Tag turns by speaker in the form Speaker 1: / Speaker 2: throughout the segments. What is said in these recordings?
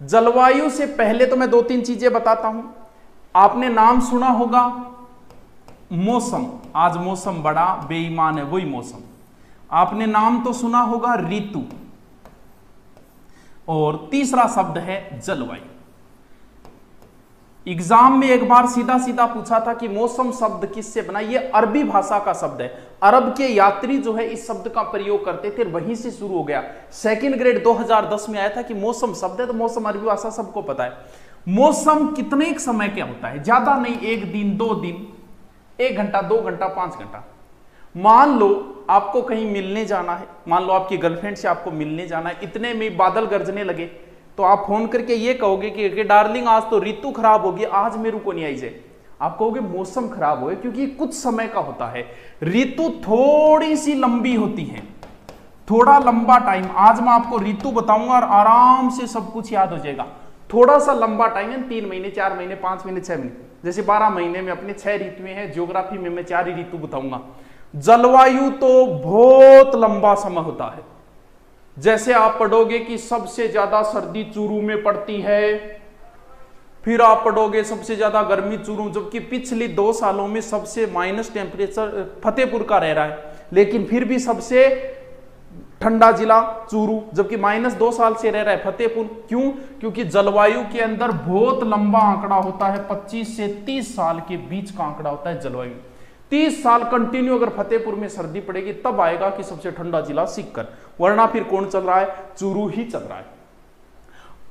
Speaker 1: जलवायु से पहले तो मैं दो तीन चीजें बताता हूं। आपने नाम सुना होगा मौसम, आज मौसम बड़ा बेईमान है, वही मौसम। आपने नाम तो सुना होगा ऋतु, और तीसरा शब्द है जलवायु। एग्जाम में एक बार सीधा सीधा पूछा था कि मौसम शब्द किससे बना। ये अरबी भाषा का शब्द है। अरब के यात्री जो है इस शब्द का प्रयोग करते थे, वहीं से शुरू हो गया। सेकंड ग्रेड 2010 में आया था कि मौसम शब्द है, तो मौसम अरबी भाषा सबको पता है। मौसम कितने एक समय क्या होता है, ज्यादा नहीं, एक दिन, दो दिन, 1 घंटा, 2 घंटा, 5 घंटा। मान लो आपको कहीं मिलने जाना है, मान लो आपकी गर्लफ्रेंड से आपको मिलने जाना है, इतने में बादल गरजने लगे, तो आप फोन करके ये कहोगे कि डार्लिंग आज तो ऋतु खराब होगी, आज मेरे को नहीं आई जाए। आप कहोगे मौसम खराब हो गया, क्योंकि कुछ समय का होता है। ऋतु थोड़ी सी लंबी होती है, थोड़ा लंबा टाइम। आज मैं आपको ऋतु बताऊंगा और आराम से सब कुछ याद हो जाएगा। थोड़ा सा लंबा टाइम है, 3 महीने, 4 महीने, 5 महीने, 6 महीने, जैसे 12 महीने में अपने 6 ऋतुएं हैं। ज्योग्राफी में मैं 4 ही ऋतु बताऊंगा। जलवायु तो बहुत लंबा समय होता है। जैसे आप पढ़ोगे कि सबसे ज्यादा सर्दी चूरू में पड़ती है, फिर आप पढ़ोगे सबसे ज्यादा गर्मी चूरू, जबकि पिछले 2 सालों में सबसे माइनस टेम्परेचर फतेहपुर का रह रहा है, लेकिन फिर भी सबसे ठंडा जिला चूरू, जबकि -2 साल से रह रहा है फतेहपुर। क्यों? क्योंकि जलवायु के अंदर बहुत लंबा आंकड़ा होता है, 25 से 30 साल के बीच का आंकड़ा होता है जलवायु। 30 साल कंटिन्यू अगर फतेहपुर में सर्दी पड़ेगी, तब आएगा कि सबसे ठंडा जिला सीकर, वरना फिर कौन चल रहा है? चूरू ही चल रहा है।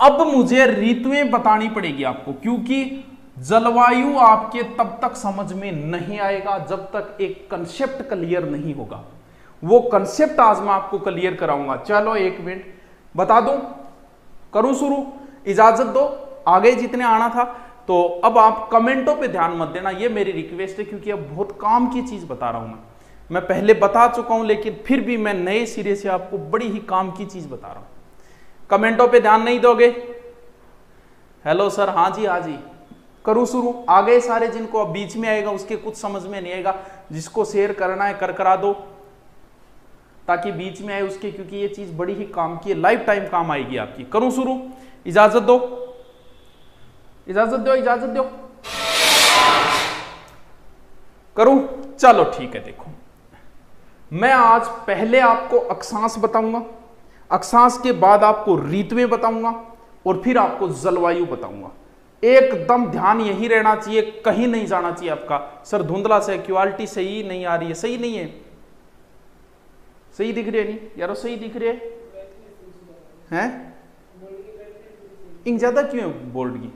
Speaker 1: अब मुझे ऋतुएं बतानी पड़ेगी आपको, क्योंकि जलवायु आपके तब तक समझ में नहीं आएगा जब तक एक कंसेप्ट क्लियर नहीं होगा। वो कंसेप्ट आज मैं आपको क्लियर कराऊंगा। चलो 1 मिनट बता दूं, करूं शुरू? इजाजत दो, आगे जितने आना था। तो अब आप कमेंटों पे ध्यान मत देना, ये मेरी रिक्वेस्ट है, क्योंकि अब बहुत काम की चीज बता रहा हूं। मैं पहले बता चुका हूं, लेकिन फिर भी मैं नए सिरे से आपको बड़ी ही काम की चीज बता रहा हूं। कमेंटों पे ध्यान नहीं दोगे? हेलो सर, हाँ जी हाँ जी, करूं शुरू? आगे सारे, जिनको अब बीच में आएगा उसके कुछ समझ में नहीं आएगा, जिसको शेयर करना है करा दो, ताकि बीच में आए उसके, क्योंकि ये चीज बड़ी ही काम की है, लाइफ टाइम काम आएगी आपकी। करूं शुरू? इजाजत दो, इजाजत दो, इजाजत दो, करूं? चलो ठीक है। देखो, मैं आज पहले आपको अक्षांश बताऊंगा, अक्षांश के बाद आपको ऋतुएं बताऊंगा, और फिर आपको जलवायु बताऊंगा। एकदम ध्यान यही रहना चाहिए, कहीं नहीं जाना चाहिए आपका। सर धुंधला से, क्वालिटी सही नहीं आ रही है। सही नहीं है? सही दिख रही है? नहीं यारो, सही दिख रही है? इंक ज्यादा क्यों है बोर्ड की?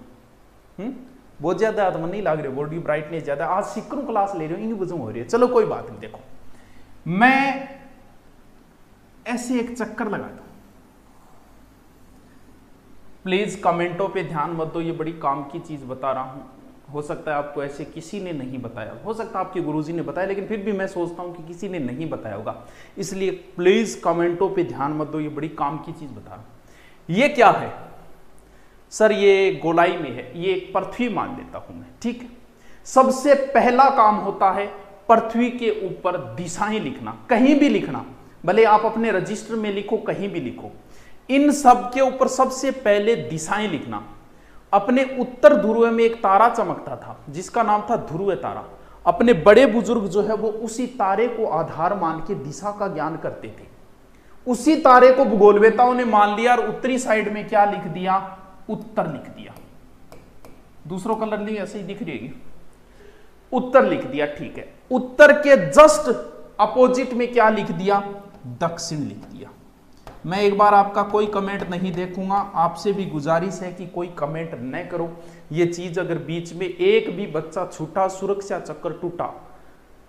Speaker 1: बहुत ज्यादा है, तो मन नहीं लग रही बोर्ड की ब्राइटनेस ज्यादा। आज सिक्रू क्लास ले रहे हो, इन वजह हो रही है। चलो कोई बात नहीं। देखो, मैं ऐसे एक चक्कर लगाता हूं, प्लीज कमेंटों पे ध्यान मत दो, ये बड़ी काम की चीज बता रहा हूं। हो सकता है आपको ऐसे किसी ने नहीं बताया, हो सकता है आपके गुरुजी ने बताया, लेकिन फिर भी मैं सोचता हूं कि किसी ने नहीं बताया होगा, इसलिए प्लीज कमेंटों पे ध्यान मत दो, ये बड़ी काम की चीज बता रहा हूं। ये क्या है सर? ये गोलाई में है, ये एक पृथ्वी मान लेता हूं मैं, ठीक है। सबसे पहला काम होता है पृथ्वी के ऊपर दिशाएं लिखना, कहीं भी लिखना, भले आप अपने रजिस्टर में लिखो, कहीं भी लिखो। इन सब के ऊपर सबसे पहले दिशाएं लिखना। अपने उत्तर ध्रुव में एक तारा चमकता था, जिसका नाम था ध्रुव तारा। अपने बड़े बुजुर्ग जो है वो उसी तारे को आधार मान के दिशा का ज्ञान करते थे। उसी तारे को भूगोलवेताओं ने मान लिया और उत्तरी साइड में क्या लिख दिया? उत्तर लिख दिया। दूसरों कलर नहीं ऐसे ही दिख रही है, उत्तर लिख दिया, ठीक है। उत्तर के जस्ट अपोजिट में क्या लिख दिया? दक्षिण लिख दिया। मैं एक बार आपका कोई कमेंट नहीं देखूंगा, आपसे भी गुजारिश है कि कोई कमेंट न करो। ये चीज अगर बीच में एक भी बच्चा छूटा, सुरक्षा चक्कर टूटा,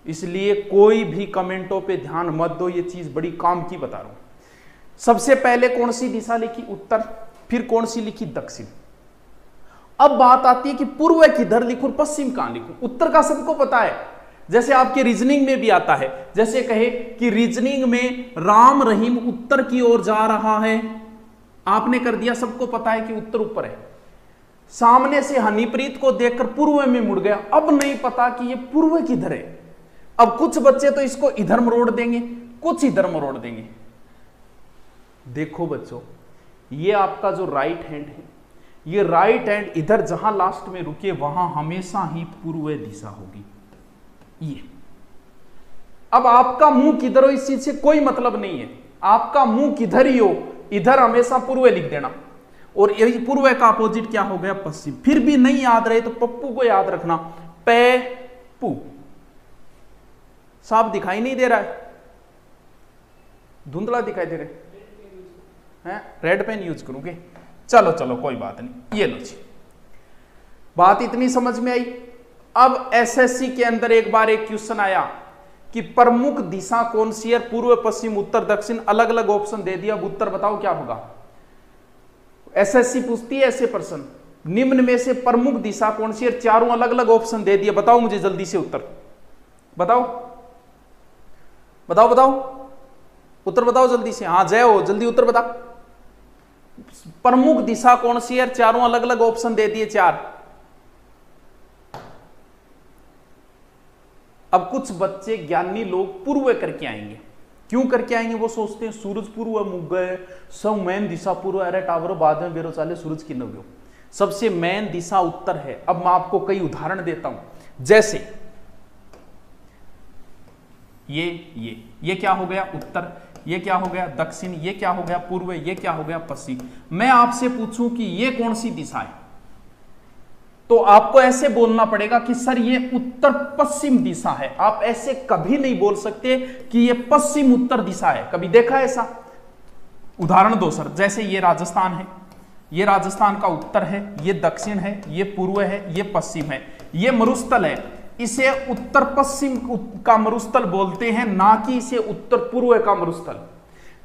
Speaker 1: इसलिए कोई भी कमेंटों पे ध्यान मत दो, ये चीज बड़ी काम की बता रहा हूं। सबसे पहले कौन सी दिशा लिखी? उत्तर। फिर कौन सी लिखी? दक्षिण। अब बात आती है कि पूर्व किधर लिखूं, पश्चिम कहां लिखूं? उत्तर का सबको पता है, जैसे आपके रीजनिंग में भी आता है। जैसे कहे कि रीजनिंग में राम रहीम उत्तर की ओर जा रहा है, आपने कर दिया, सबको पता है कि उत्तर ऊपर है। सामने से हनीप्रीत को देखकर पूर्व में मुड़ गया, अब नहीं पता कि ये पूर्व किधर है। अब कुछ बच्चे तो इसको इधर मरोड़ देंगे, कुछ इधर मरोड़ देंगे। देखो बच्चों, ये आपका जो राइट हैंड है, ये राइट हैंड इधर जहां लास्ट में रुके वहां हमेशा ही पूर्व दिशा होगी। ये अब आपका मुंह किधर हो इस चीज से कोई मतलब नहीं है, आपका मुंह किधर ही हो इधर हमेशा पूर्व लिख देना, और यही पूर्व का अपोजिट क्या हो गया पश्चिम। फिर भी नहीं याद रहे तो पप्पू को याद रखना, पे पू। साफ दिखाई नहीं दे रहा है, धुंधला दिखाई दे रहा है, रेड पेन यूज करूंगे। चलो चलो कोई बात नहीं, ये लो जी, बात इतनी समझ में आई। अब एसएससी के अंदर एक बार एक क्वेश्चन आया कि प्रमुख दिशा कौन सी है, पूर्व पश्चिम उत्तर दक्षिण, अलग अलग ऑप्शन दे दिया, अब उत्तर बताओ क्या होगा। एसएससी पूछती है ऐसे प्रश्न, निम्न में से प्रमुख दिशा कौन सी है, चारों अलग अलग ऑप्शन दे दिए, बताओ मुझे जल्दी से उत्तर बताओ बताओ बताओ, उत्तर बताओ जल्दी से। हाँ जय हो, जल्दी उत्तर बता। प्रमुख दिशा कौन सी है, चारों अलग अलग ऑप्शन दे दिए, चार। अब कुछ बच्चे ज्ञानी लोग पूर्व करके आएंगे, क्यों करके आएंगे, वो सोचते हैं सूरज पूर्व मुग गए, सब मेन दिशा पूर्व, अरे टावरो बाद में बेरो चाले सूरज की नव्यो, सबसे मेन दिशा उत्तर है। अब मैं आपको कई उदाहरण देता हूं, जैसे ये क्या हो गया उत्तर, ये क्या हो गया दक्षिण, ये क्या हो गया पूर्व, ये क्या हो गया पश्चिम। मैं आपसे पूछूं कि ये कौन सी दिशा है, तो आपको ऐसे बोलना पड़ेगा कि सर ये उत्तर पश्चिम दिशा है। आप ऐसे कभी नहीं बोल सकते कि ये पश्चिम उत्तर दिशा है, कभी देखा ऐसा। उदाहरण दो सर, जैसे ये राजस्थान है, ये राजस्थान का उत्तर है, ये दक्षिण है, ये पूर्व है, ये पश्चिम है, ये मरुस्थल है, इसे उत्तर पश्चिम का मरुस्थल बोलते हैं, ना कि इसे उत्तर पूर्व का मरुस्थल।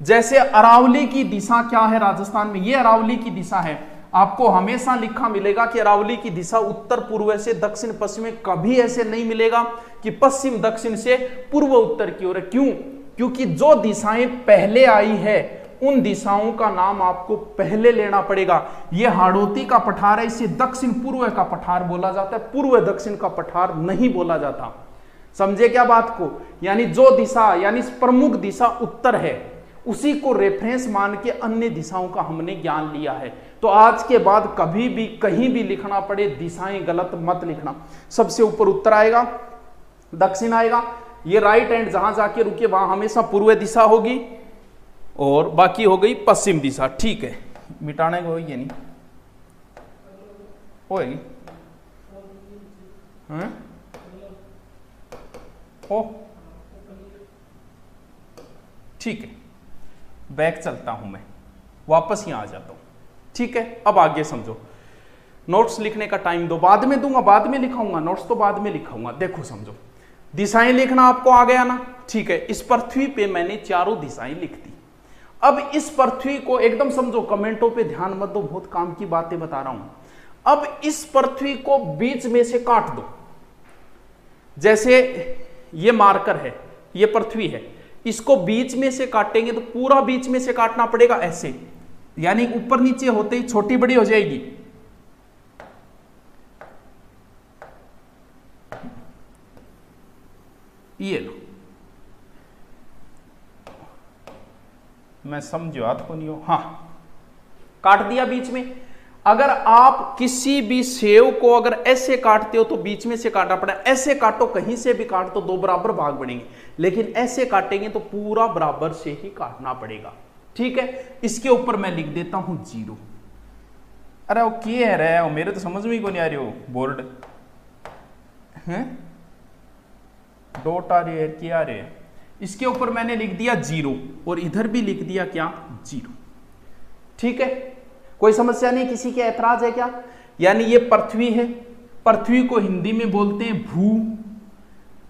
Speaker 1: जैसे अरावली की दिशा क्या है राजस्थान में, ये अरावली की दिशा है, आपको हमेशा लिखा मिलेगा कि अरावली की दिशा उत्तर पूर्व से दक्षिण पश्चिम में, कभी ऐसे नहीं मिलेगा कि पश्चिम दक्षिण से पूर्व उत्तर की ओर है। क्यों? क्योंकि जो दिशाएं पहले आई है उन दिशाओं का नाम आपको पहले लेना पड़ेगा। ये हाड़ौती का पठार है, इसे दक्षिण पूर्व का पठार बोला जाता है, पूर्व दक्षिण का पठार नहीं बोला जाता। समझे क्या बात को? यानी जो दिशा, यानी प्रमुख दिशा उत्तर है, उसी को रेफरेंस मान के अन्य दिशाओं का हमने ज्ञान लिया है। तो आज के बाद कभी भी कहीं भी लिखना पड़े दिशाएं गलत मत लिखना। सबसे ऊपर उत्तर आएगा, दक्षिण आएगा, ये राइट हैंड जहां जाके रुके वहां हमेशा पूर्व दिशा होगी, और बाकी हो गई पश्चिम दिशा। ठीक है, मिटाने को ये नहीं होगी। ओ ठीक है, बैक चलता हूं मैं, वापस यहां आ जाता हूं। ठीक है, अब आगे समझो। नोट्स लिखने का टाइम दो, बाद में दूंगा, बाद में लिखाऊंगा, नोट्स तो बाद में लिखाऊंगा। देखो समझो, दिशाएं लिखना आपको आ गया ना। ठीक है, इस पृथ्वी पे मैंने चारों दिशाएं लिख दी। अब इस पृथ्वी को एकदम समझो, कमेंटों पे ध्यान मत दो, बहुत काम की बातें बता रहा हूं। अब इस पृथ्वी को बीच में से काट दो, जैसे ये मार्कर है, ये पृथ्वी है, इसको बीच में से काटेंगे तो पूरा बीच में से काटना पड़ेगा ऐसे, यानी ऊपर नीचे होते ही छोटी बड़ी हो जाएगी। ये लो, मैं समझो हाथ को नहीं हो, हाँ काट दिया बीच में। अगर आप किसी भी सेव को अगर ऐसे काटते हो तो बीच में से काटना पड़ेगा, ऐसे काटो, कहीं से भी काट तो दो बराबर भाग बनेंगे, लेकिन ऐसे काटेंगे तो पूरा बराबर से ही काटना पड़ेगा। ठीक है, इसके ऊपर मैं लिख देता हूं 0। अरे वो क्या है रे, मेरे तो समझ में ही को नहीं आ रही हो, बोर्ड हैं, डॉट आ रही है, क्या आ रही है, इसके ऊपर मैंने लिख दिया 0 और इधर भी लिख दिया क्या 0। ठीक है, कोई समस्या नहीं, किसी के ऐतराज है क्या? यानी ये पृथ्वी है, पृथ्वी को हिंदी में बोलते हैं भू,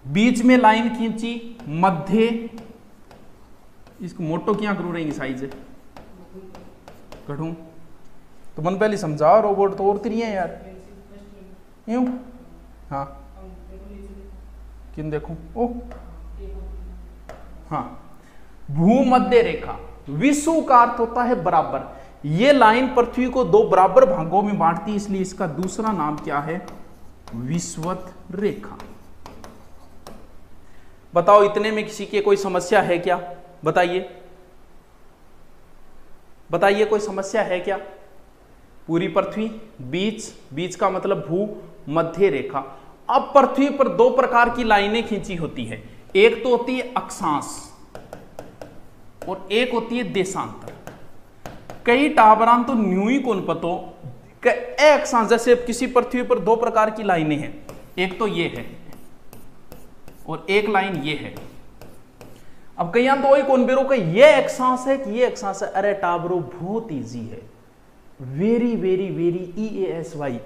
Speaker 1: बीच में लाइन खींची, मध्य, इसको मोटो क्या करूं रहेंगे साइज है कटू तो मन पहले समझाओ, रोबोट तो और तिरी है यार, यूं हाँ किन देखूं, ओ हाँ, भूमध्य रेखा, विषु का अर्थ होता है बराबर। ये लाइन पृथ्वी को दो बराबर भागों में बांटती है, इसलिए इसका दूसरा नाम क्या है, विषुवत रेखा। बताओ इतने में किसी की कोई समस्या है क्या? बताइए बताइए, कोई समस्या है क्या? पूरी पृथ्वी, बीच, बीच का मतलब भू मध्य रेखा। अब पृथ्वी पर दो प्रकार की लाइनें खींची होती है, एक तो होती है अक्षांश और एक होती है देशांतर। कई टाबरान तो न्यू ही कौन पतो अक्षांश, जैसे किसी पृथ्वी पर दो प्रकार की लाइनें हैं, एक तो ये है और एक लाइन ये है। अब कहीं तो वही कौन बेरो का ये अक्षांश है कि ये अक्षांश है। अरे टाबरो बहुत इजी है, वेरी वेरी वेरी EASY।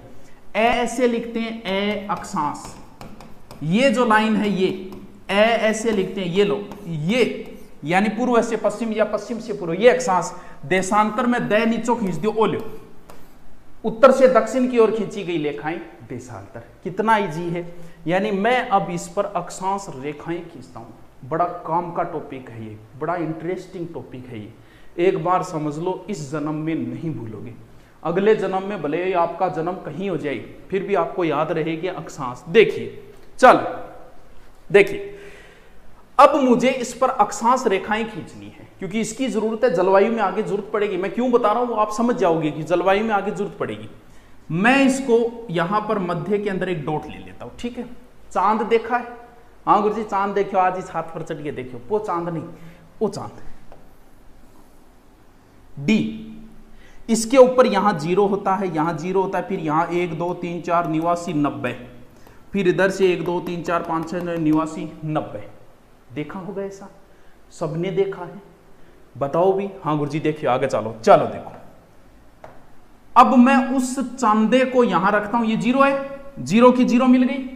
Speaker 1: ऐसे लिखते हैं ए अक्षांश, ये जो लाइन है ये ऐसे लिखते हैं, ये लो ये यानी पूर्व से पश्चिम या पश्चिम से पूर्व, ये अक्षांश। देशांतर में द नीचो खींच दियो ओलो, उत्तर से दक्षिण की ओर खींची गई रेखाएं देशांतर। कितना इजी है, यानी मैं अब इस पर अक्षांश रेखाएं खींचता हूं। बड़ा काम का टॉपिक है ये, बड़ा इंटरेस्टिंग टॉपिक है ये। एक बार समझ लो, इस जन्म में नहीं भूलोगे, अगले जन्म में भले ही आपका जन्म कहीं हो जाए फिर भी आपको याद रहेगी अक्षांश। देखिए, चल देखिए, अब मुझे इस पर अक्षांश रेखाएं खींचनी है क्योंकि इसकी जरूरत है, जलवायु में आगे जरूरत पड़ेगी। मैं क्यों बता रहा हूं वो आप समझ जाओगे कि जलवायु में आगे जरूरत पड़ेगी। मैं इसको यहां पर मध्य के अंदर एक डॉट ले लेता हूं, ठीक है। चांद देखा है? हाँ गुरुजी चांद देखो, आज इस हाथ पर चढ़ के देखो। वो चांद नहीं, वो चांद डी, इसके ऊपर यहां 0 होता है, यहां 0 होता है, फिर यहां 1 2 3 4 89 90, फिर इधर से 1 2 3 4 5 6 89 90। देखा होगा ऐसा, सबने देखा है, बताओ भी। हाँ गुरुजी देखिए, आगे चलो चलो देखो। अब मैं उस चांदे को यहां रखता हूं, ये 0 है, 0 की 0 मिल गई।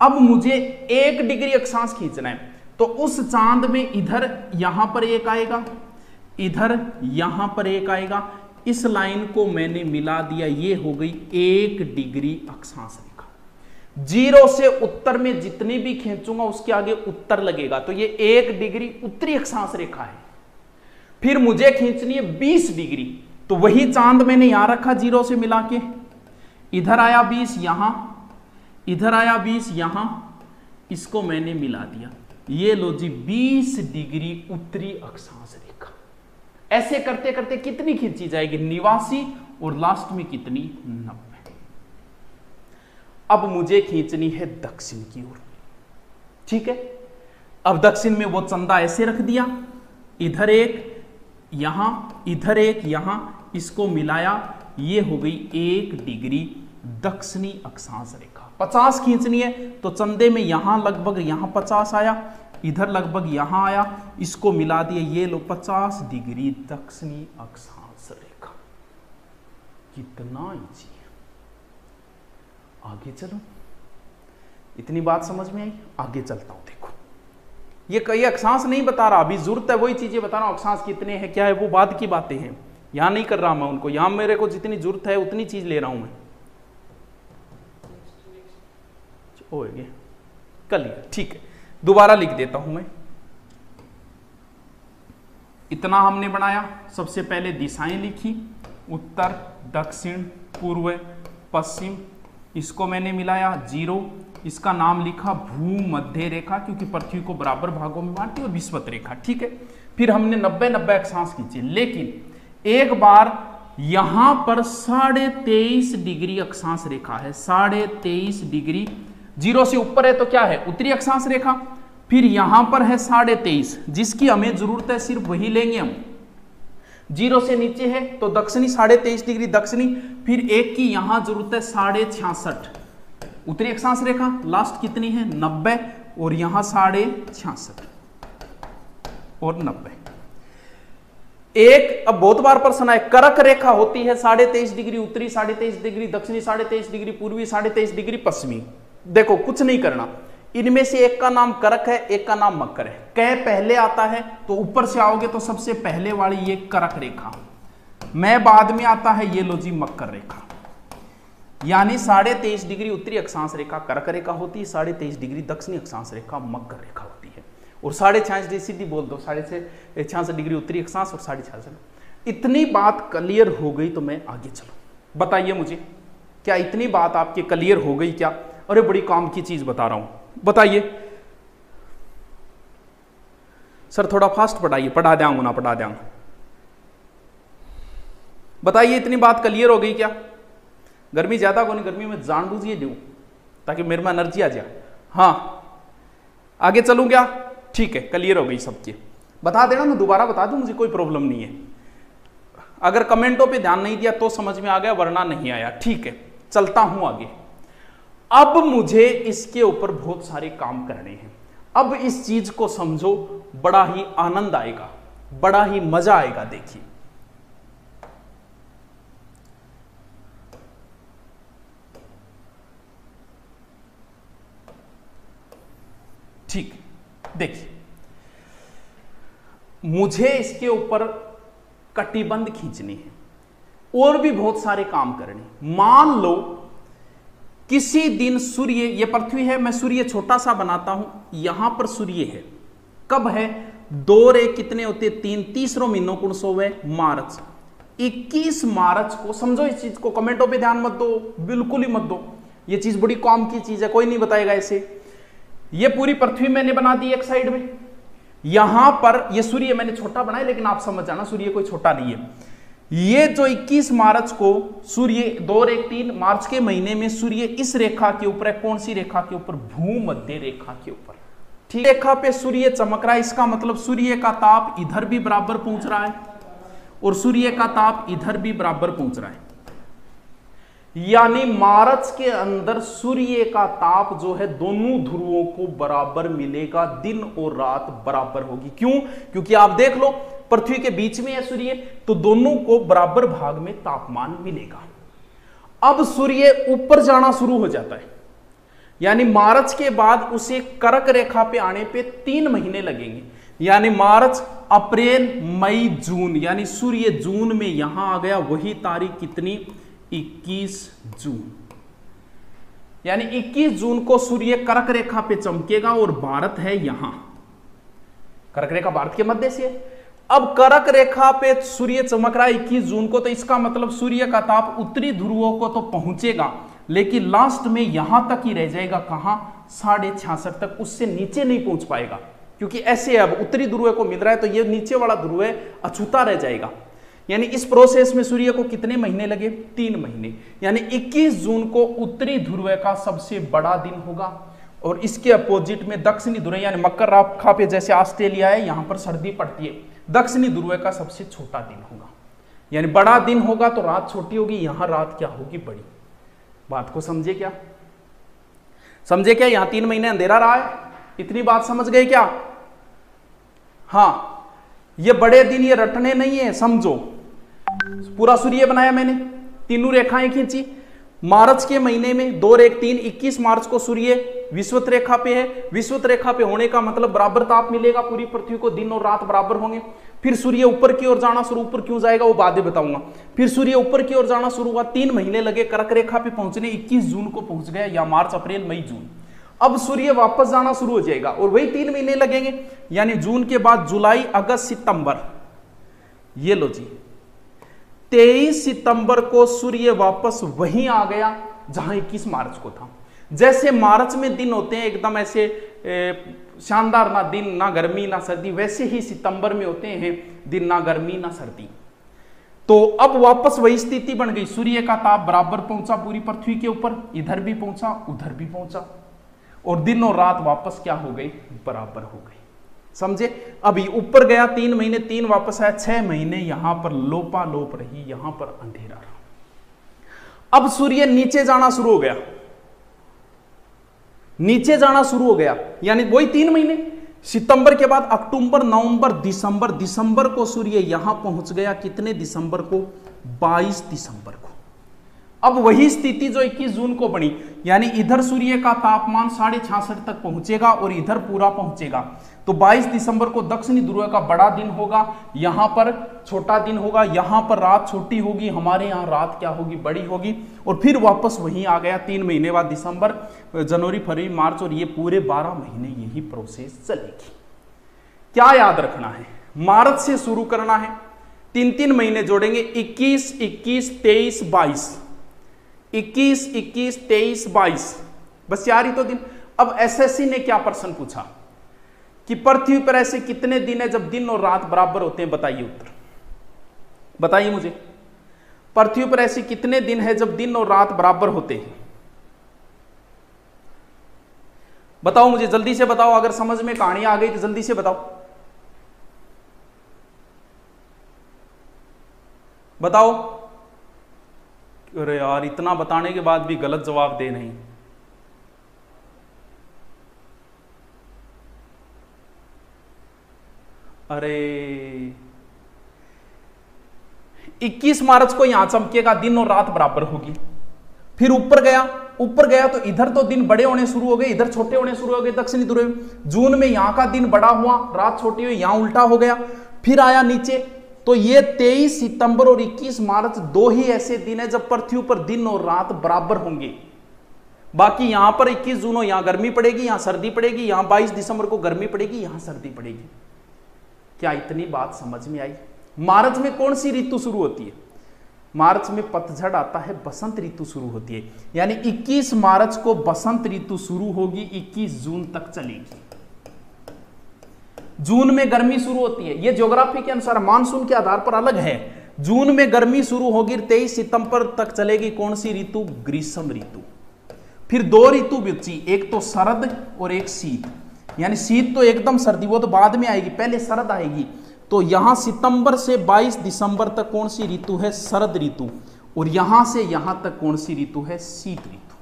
Speaker 1: अब मुझे 1 डिग्री अक्षांश खींचना है, तो उस चांद में इधर यहां पर एक आएगा, इधर यहां पर एक आएगा। इस लाइन को मैंने मिला दिया, ये हो गई 1 डिग्री अक्षांश रेखा। 0 से उत्तर में जितनी भी खींचूंगा उसके आगे उत्तर लगेगा, तो ये 1 डिग्री उत्तरी अक्षांश रेखा है। फिर मुझे खींचनी है 20 डिग्री, तो वही चांद मैंने यहां रखा 0 से मिला के, इधर आया 20 यहां, इधर आया 20 यहां, इसको मैंने मिला दिया। ये लो जी 20 डिग्री उत्तरी अक्षांश रेखा। ऐसे करते करते कितनी खींची जाएगी? 89 और लास्ट में कितनी? 90। अब मुझे खींचनी है दक्षिण की ओर, ठीक है। अब दक्षिण में वो चंदा ऐसे रख दिया, इधर एक यहां, इधर एक यहां, इसको मिलाया, ये हो गई 1 डिग्री दक्षिणी अक्षांश रेखा। 50 खींचनी है तो चंदे में यहां लगभग यहां 50 आया, इधर लगभग यहां आया, इसको मिला दिए, ये लो 50 डिग्री दक्षिणी अक्षांश रेखा। कितना इजी है। आगे चलो, इतनी बात समझ में आई, आगे चलता हूं। देखो ये कई अक्षांश नहीं बता रहा, अभी जरूरत है वही चीजें बता रहा हूं। अक्षांश कितने हैं क्या है वो बाद की बातें हैं, यहां नहीं कर रहा मैं उनको, यहां मेरे को जितनी जरूरत है उतनी चीज ले रहा हूं मैं। हो गया क्लियर, ठीक है। दोबारा लिख देता हूं मैं। इतना हमने बनाया, सबसे पहले दिशाएं लिखी, उत्तर दक्षिण पूर्व पश्चिम, इसको मैंने मिलाया 0, इसका नाम लिखा भूमध्य रेखा क्योंकि पृथ्वी को बराबर भागों में बांटी, और विषुवत रेखा, ठीक है। फिर हमने 90-90 अक्षांश खींचे, लेकिन एक बार यहां पर 23.5 डिग्री अक्षांश रेखा है, 23.5 डिग्री। 0 से ऊपर है तो क्या है? उत्तरी अक्षांश रेखा। फिर यहां पर है 23.5, जिसकी हमें जरूरत है सिर्फ वही लेंगे हम। 0 से नीचे है तो दक्षिणी 23.5 डिग्री दक्षिणी। फिर एक की यहां जरूरत है 66.5 उत्तरी अक्षांश रेखा। लास्ट कितनी है? 90, और यहां 66.5 और 90। एक अब बहुत बार प्रश्न है, कर्क रेखा होती है 23.5 डिग्री उत्तरी, 23.5 डिग्री दक्षिणी, 23.5 डिग्री पूर्वी, 23.5 डिग्री पश्चिमी। देखो कुछ नहीं करना, इनमें से एक का नाम कर्क है, एक का नाम मकर है। कै पहले आता है तो ऊपर से आओगे तो सबसे पहले वाली ये कर्क रेखा, मैं बाद में आता है ये लो जी मकर रेखा। यानी 23.5 डिग्री उत्तरी अक्षांश रेखा कर्क रेखा होती है, 23.5 डिग्री दक्षिणी अक्षांश रेखा मकर रेखा होती है। और 66.5 डिग्री सीधी बोल दो, 66.5 डिग्री उत्तरी अक्षांश और 66.5। इतनी बात क्लियर हो गई तो मैं आगे चलूं। बताइए मुझे, क्या इतनी बात आपके क्लियर हो गई क्या? अरे बड़ी काम की चीज बता रहा हूं, बताइए। सर थोड़ा फास्ट पढ़ाइए, पढ़ा देंगे ना, पढ़ा देंगे। बताइए इतनी बात क्लियर हो गई क्या? गर्मी ज्यादा को नहीं, गर्मी में जानबूझिए दूं ताकि मेरे में एनर्जी आ जाए। हाँ आगे चलूं क्या? ठीक है, क्लियर हो गई सबकी। बता देना, मैं दोबारा बता दूं, मुझे कोई प्रॉब्लम नहीं है। अगर कमेंटों पे ध्यान नहीं दिया तो समझ में आ गया, वरना नहीं आया। ठीक है, चलता हूं आगे। अब मुझे इसके ऊपर बहुत सारे काम करने हैं। अब इस चीज को समझो, बड़ा ही आनंद आएगा, बड़ा ही मजा आएगा। देखिए ठीक, देखिए मुझे इसके ऊपर कटिबंध खींचनी है और भी बहुत सारे काम करने। मान लो किसी दिन सूर्य, ये पृथ्वी है, मैं सूर्य छोटा सा बनाता हूं, यहां पर सूर्य है। कब है? 2 रे कितने होते? 3। तीसरों महीनों कौन सो है? मार्च। 21 मार्च को, समझो इस चीज को, कमेंटों पे ध्यान मत दो, बिल्कुल ही मत दो, ये चीज बड़ी काम की चीज है, कोई नहीं बताएगा ऐसे। ये पूरी पृथ्वी मैंने बना दी एक साइड में, यहां पर ये सूर्य मैंने छोटा बनाया, लेकिन आप समझ जाना सूर्य कोई छोटा नहीं है। ये जो 21 मार्च को सूर्य 2-3 मार्च के महीने में सूर्य इस रेखा के ऊपर है। कौन सी रेखा के ऊपर? भूमध्य रेखा के ऊपर। ठीक, रेखा पे सूर्य चमक रहा है, इसका मतलब सूर्य का ताप इधर भी बराबर पहुंच रहा है और सूर्य का ताप इधर भी बराबर पहुंच रहा है। यानी मार्च के अंदर सूर्य का ताप जो है दोनों ध्रुवों को बराबर मिलेगा, दिन और रात बराबर होगी। क्यों? क्योंकि आप देख लो पृथ्वी के बीच में है सूर्य, तो दोनों को बराबर भाग में तापमान मिलेगा। अब सूर्य ऊपर जाना शुरू हो जाता है, यानी मार्च के बाद उसे कर्क रेखा पे आने पे 3 महीने लगेंगे। यानी मार्च, अप्रैल, मई, जून, यानी सूर्य जून में यहां आ गया। वही तारीख कितनी? 21 जून। यानी 21 जून को सूर्य कर्क रेखा पे चमकेगा और भारत है यहां। कर्क रेखा भारत के मध्य से है। अब कर्क रेखा पे सूर्य चमक रहा है 21 जून को, तो इसका मतलब सूर्य का ताप उत्तरी ध्रुवों को तो पहुंचेगा, लेकिन लास्ट में यहां तक ही रह जाएगा। कहां? 66.5 तक, उससे नीचे नहीं पहुंच पाएगा। क्योंकि ऐसे अब उत्तरी ध्रुव को मिल रहा है, तो ये नीचे वाला ध्रुव अछूता रह जाएगा। यानी इस प्रोसेस में सूर्य को कितने महीने लगे? 3 महीने। यानी 21 जून को उत्तरी ध्रुव का सबसे बड़ा दिन होगा और इसके अपोजिट में दक्षिणी ध्रुव, यानी मकर रेखा पे जैसे ऑस्ट्रेलिया है, यहां पर सर्दी पड़ती है, दक्षिणी ध्रुव का सबसे छोटा दिन होगा। यानी बड़ा दिन होगा तो रात छोटी होगी, यहां रात क्या होगी? बड़ी। बात को समझे क्या? समझे क्या? यहां 3 महीने अंधेरा रहा है, इतनी बात समझ गए क्या? हाँ, ये बड़े दिन ये रटने नहीं है, समझो। पूरा सूर्य बनाया मैंने, तीनों रेखाएं खींची। मार्च के महीने में 2-3 21 मार्च को सूर्य विषुवत रेखा पे है। विषुवत रेखा पे होने का मतलब बराबर ताप मिलेगा पूरी पृथ्वी को, दिन और रात बराबर होंगे। फिर सूर्य ऊपर की ओर जाना शुरू, ऊपर क्यों जाएगा वो बाद में बताऊंगा। फिर सूर्य ऊपर की ओर जाना शुरू हुआ, 3 महीने लगे कर्क रेखा पे पहुंचने, 21 जून को पहुंच गया, या मार्च, अप्रैल, मई, जून। अब सूर्य वापस जाना शुरू हो जाएगा और वही 3 महीने लगेंगे। यानी जून के बाद जुलाई, अगस्त, सितंबर, ये लो जी 23 सितंबर को सूर्य वापस वहीं आ गया जहां 21 मार्च को था। जैसे मार्च में दिन होते हैं एकदम ऐसे शानदार, ना दिन ना गर्मी ना सर्दी, वैसे ही सितंबर में होते हैं दिन ना गर्मी ना सर्दी। तो अब वापस वही स्थिति बन गई, सूर्य का ताप बराबर पहुंचा पूरी पृथ्वी के ऊपर, इधर भी पहुंचा उधर भी पहुंचा, और दिन और रात वापस क्या हो गई? बराबर हो गई। समझे? अभी ऊपर गया 3 महीने, 3 वापस आया, 6 महीने यहां पर लोपालोप रही, यहां पर अंधेरा रहा। अब सूर्य नीचे जाना शुरू हो गया, नीचे जाना शुरू हो गया, यानी वही 3 महीने। सितंबर के बाद अक्टूबर, नवंबर, दिसंबर, दिसंबर को सूर्य यहां पहुंच गया। कितने दिसंबर को? 22 दिसंबर को। अब वही स्थिति जो 21 जून को बनी, यानी इधर सूर्य का तापमान 66.5 तक पहुंचेगा और इधर पूरा पहुंचेगा। तो 22 दिसंबर को दक्षिणी ध्रुव का बड़ा दिन होगा, यहां पर छोटा दिन होगा, यहां पर रात छोटी होगी, हमारे यहां रात क्या होगी? बड़ी होगी। और फिर वापस वहीं आ गया 3 महीने बाद, दिसंबर, जनवरी, फरवरी, मार्च, और ये पूरे 12 महीने यही प्रोसेस चलेगी। क्या याद रखना है? मार्च से शुरू करना है, 3-3 महीने जोड़ेंगे, 21, 21, 23, 22, 21, 21, 23, 22, बस 4 ही तो दिन। अब एसएससी ने क्या प्रश्न पूछा कि पृथ्वी पर ऐसे कितने दिन है जब दिन और रात बराबर होते हैं? बताइए उत्तर, बताइए मुझे। पृथ्वी पर ऐसे कितने दिन है जब दिन और रात बराबर होते हैं? बताओ मुझे, जल्दी से बताओ, अगर समझ में कहानी आ गई तो जल्दी से बताओ। बताओ। अरे यार, इतना बताने के बाद भी गलत जवाब दे नहीं। अरे 21 मार्च को यहां चमकेगा, दिन और रात बराबर होगी। फिर ऊपर गया तो इधर तो दिन बड़े होने शुरू हो गए, इधर छोटे होने शुरू हो गए दक्षिणी ध्रुव में। जून में यहां का दिन बड़ा हुआ, रात छोटी हुई, यहां उल्टा हो गया। फिर आया नीचे, तो ये 23 सितंबर और 21 मार्च दो ही ऐसे दिन है जब पृथ्वी पर दिन और रात बराबर होंगे। बाकी यहां पर 21 जून को यहां गर्मी पड़ेगी, यहां सर्दी पड़ेगी, यहां 22 दिसंबर को गर्मी पड़ेगी, यहां सर्दी पड़ेगी। क्या इतनी बात समझ में आई? मार्च में कौन सी ऋतु शुरू होती है? मार्च में पतझड़ आता है, बसंत ऋतु शुरू होती है। यानी 21 मार्च को बसंत ऋतु शुरू होगी, 21 जून तक चलेगी। जून में गर्मी शुरू होती है, यह ज्योग्राफी के अनुसार मानसून के आधार पर अलग है। जून में गर्मी शुरू होगी, 23 सितंबर तक चलेगी। कौन सी ऋतु? ग्रीष्म ऋतु। फिर दो ऋतु बची, एक तो शरद और एक शीत। यानी शीत तो एकदम सर्दी, वो तो बाद में आएगी, पहले शरद आएगी। तो यहां सितंबर से 22 दिसंबर तक कौन सी ऋतु है? शरद ऋतु। और यहां से यहां तक कौन सी ऋतु है? शीत ऋतु।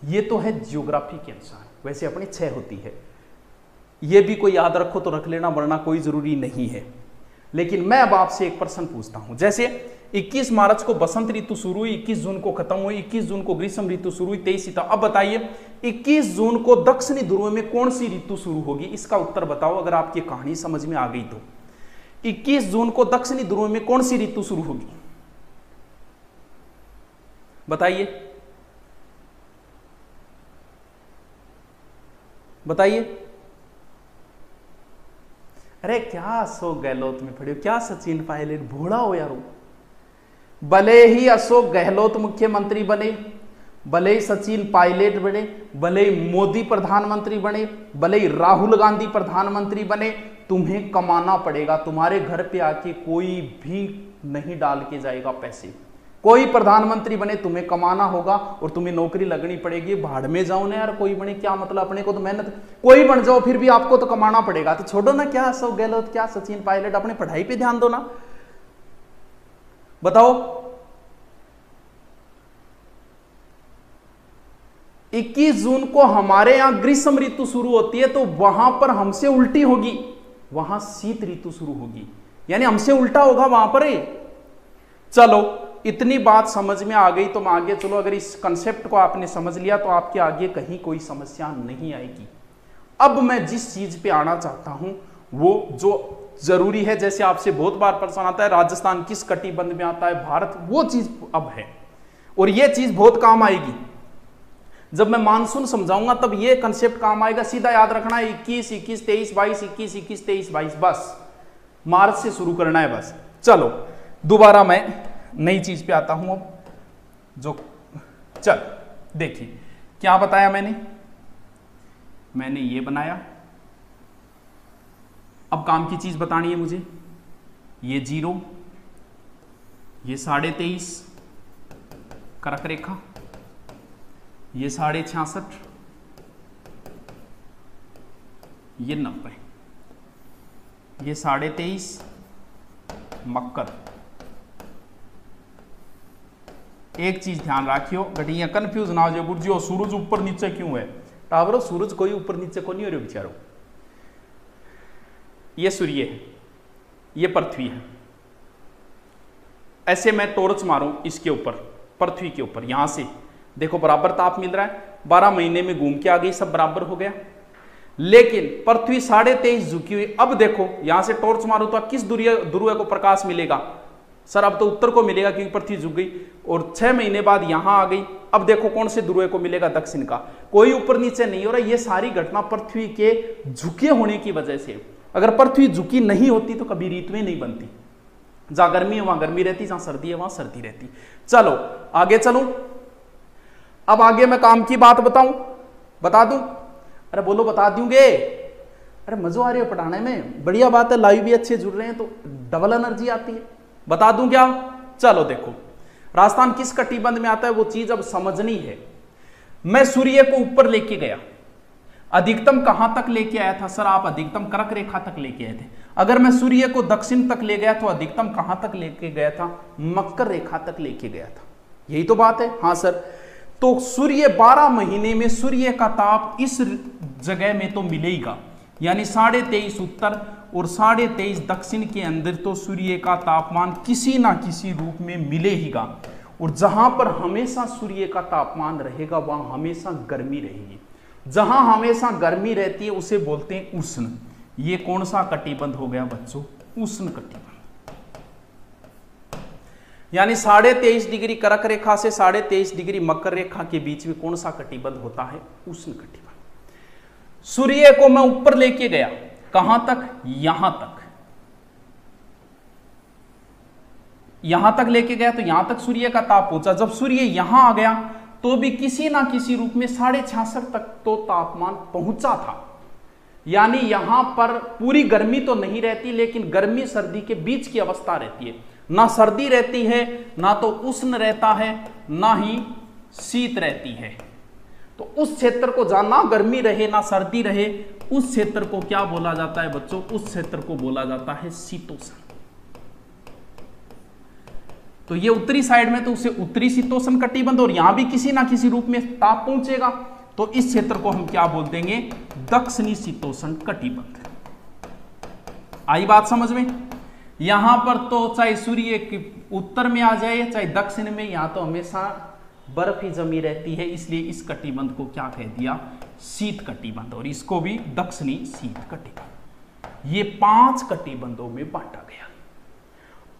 Speaker 1: ये तो है ज्योग्राफी के अनुसार। वैसे अपनी 6 होती है, ये भी कोई याद रखो तो रख लेना, वरना कोई जरूरी नहीं है। लेकिन मैं अब आपसे एक प्रश्न पूछता हूं। जैसे 21 मार्च को बसंत ऋतु शुरू हुई, 21 जून को खत्म हुई, 21 जून को ग्रीष्म ऋतु शुरू हुई, 23 सितंबर। अब बताइए 21 जून को दक्षिणी ध्रुव में कौन सी ऋतु शुरू होगी? इसका उत्तर बताओ, अगर आपकी कहानी समझ में आ गई तो। 21 जून को दक्षिणी ध्रुव में कौन सी ऋतु शुरू होगी? बताइए बताइए। अरे क्या अशोक गहलोत में पढ़े हो, क्या सचिन पायलट, भोला हो यार। भले ही अशोक गहलोत मुख्यमंत्री बने, भले ही सचिन पायलट बने, भले ही मोदी प्रधानमंत्री बने, भले ही राहुल गांधी प्रधानमंत्री बने, तुम्हें कमाना पड़ेगा। तुम्हारे घर पे आके कोई भी नहीं डाल के जाएगा पैसे। कोई प्रधानमंत्री बने, तुम्हें कमाना होगा और तुम्हें नौकरी लगनी पड़ेगी। भाड़ में जाओ ना यार, कोई बने क्या मतलब, अपने को तो मेहनत, कोई बन जाओ फिर भी आपको तो कमाना पड़ेगा। तो छोड़ो ना, क्या अशोक गहलोत, क्या सचिन पायलट, अपने पढ़ाई पे ध्यान दो ना। बताओ 21 जून को हमारे यहां ग्रीष्म ऋतु शुरू होती है, तो वहां पर हमसे उल्टी होगी, वहां शीत ऋतु शुरू होगी। यानी हमसे उल्टा होगा वहां पर। चलो इतनी बात समझ में आ गई तो मैं आगे चलो, अगर इस कंसेप्ट को आपने समझ लिया तो आपके आगे कहीं कोई समस्या नहीं आएगी। अब मैं जिस चीज पे आना चाहता हूं वो जो जरूरी है, जैसे आपसे बहुत बार प्रश्न आता है राजस्थान किस कटिबंध में आता है, भारत, वो चीज अब है। और ये चीज बहुत काम आएगी जब मैं मानसून समझाऊंगा, तब ये कंसेप्ट काम आएगा। सीधा याद रखना 21, 21, 23, 22, 21, 21, 23, 22, बस मार्च से शुरू करना है बस। चलो दोबारा मैं नई चीज पे आता हूं अब, जो चल देखिए क्या बताया मैंने ये बनाया। अब काम की चीज बतानी है मुझे। ये 0, ये 23.5 कर्क रेखा, ये 66.5, ये 90, ये 23.5 मकर। एक चीज ध्यान रखियो, घटिया कंफ्यूज ना हो जाए, बुझियो सूरज ऊपर नीचे क्यों है। टावरो सूरज कोई ऊपर नीचे को नहीं हो रही बेचारो। ये सूर्य है, ये पृथ्वी है। ऐसे मैं टॉर्च मारूं इसके ऊपर, पृथ्वी के ऊपर, यहां से देखो बराबर ताप मिल रहा है, 12 महीने में घूम के आ गई, सब बराबर हो गया। लेकिन पृथ्वी 23.5 झुकी हुई। अब देखो यहां से टॉर्च मारो तो किस ध्रुव को प्रकाश मिलेगा? सर अब तो उत्तर को मिलेगा क्योंकि पृथ्वी झुक गई, और 6 महीने बाद यहां आ गई। अब देखो कौन से ध्रुव को मिलेगा? दक्षिण का। कोई ऊपर नीचे नहीं हो रहा। ये सारी घटना पृथ्वी के झुके होने की वजह से। अगर पृथ्वी झुकी नहीं होती तो कभी ऋतुएं नहीं बनती। जहां गर्मी है वहां गर्मी रहती, जहां सर्दी है वहां सर्दी रहती। चलो आगे चलूं। अब आगे मैं काम की बात बताऊं, बता दूं? अरे बोलो बता दूंगे। अरे मजा आ रही है पढ़ाने में, बढ़िया बात है। लाइव भी अच्छे जुड़ रहे हैं तो डबल एनर्जी आती है। बता दूं क्या? चलो देखो, राजस्थान किस कटिबंध में आता है वो चीज अब समझनी है। मैं सूर्य को ऊपर लेके गया, अधिकतम कहां तक लेके आया था सर? आप अधिकतम कर्क रेखा तक लेके आए थे। अगर मैं सूर्य को दक्षिण तक ले गया तो अधिकतम कहां तक लेके गया था? मकर रेखा तक लेके गया था। यही तो बात है। हाँ सर, तो सूर्य 12 महीने में सूर्य का ताप इस जगह में तो मिलेगा, यानी 23.5 उत्तर और 23.5 दक्षिण के अंदर तो सूर्य का तापमान किसी ना किसी रूप में मिलेगा। और जहां पर हमेशा सूर्य का तापमान रहेगा वहां हमेशा गर्मी रहेगी। जहां हमेशा गर्मी रहती है उसे बोलते हैं उष्ण। ये कौन सा कटिबंध हो गया बच्चों? उष्ण कटिबंध। यानी 23.5 डिग्री कर्क रेखा से 23.5 डिग्री मकर रेखा के बीच में कौन सा कटिबंध होता है? उष्ण कटिबंध। सूर्य को मैं ऊपर लेके गया, कहां तक? यहां तक। यहां तक लेके गया तो यहां तक सूर्य का ताप पहुंचा। जब सूर्य यहां आ गया तो भी किसी ना किसी रूप में 66.5 तक तो तापमान पहुंचा था। यानी यहां पर पूरी गर्मी तो नहीं रहती, लेकिन गर्मी सर्दी के बीच की अवस्था रहती है। ना सर्दी रहती है, ना तो उष्ण रहता है, ना ही शीत रहती है। तो उस क्षेत्र को जहां ना गर्मी रहे ना सर्दी रहे, उस क्षेत्र को क्या बोला जाता है बच्चों? उस क्षेत्र को बोला जाता है शीतोष्ण। तो ये उत्तरी साइड में तो उसे उत्तरी शीतोष्ण कटिबंध, और यहां भी किसी ना किसी रूप में ताप पहुंचेगा, तो इस क्षेत्र को हम क्या बोल देंगे? दक्षिणी शीतोष्ण कटिबंध। आई बात समझ में? यहां पर तो चाहे सूर्य के उत्तर में आ जाए चाहे दक्षिण में, यहां तो हमेशा बर्फ ही जमी रहती है, इसलिए इस कटिबंध को क्या कह दिया? शीत कटिबंध, और इसको भी दक्षिणी शीत कटिबंध। ये 5 कटिबंधों में बांटा गया।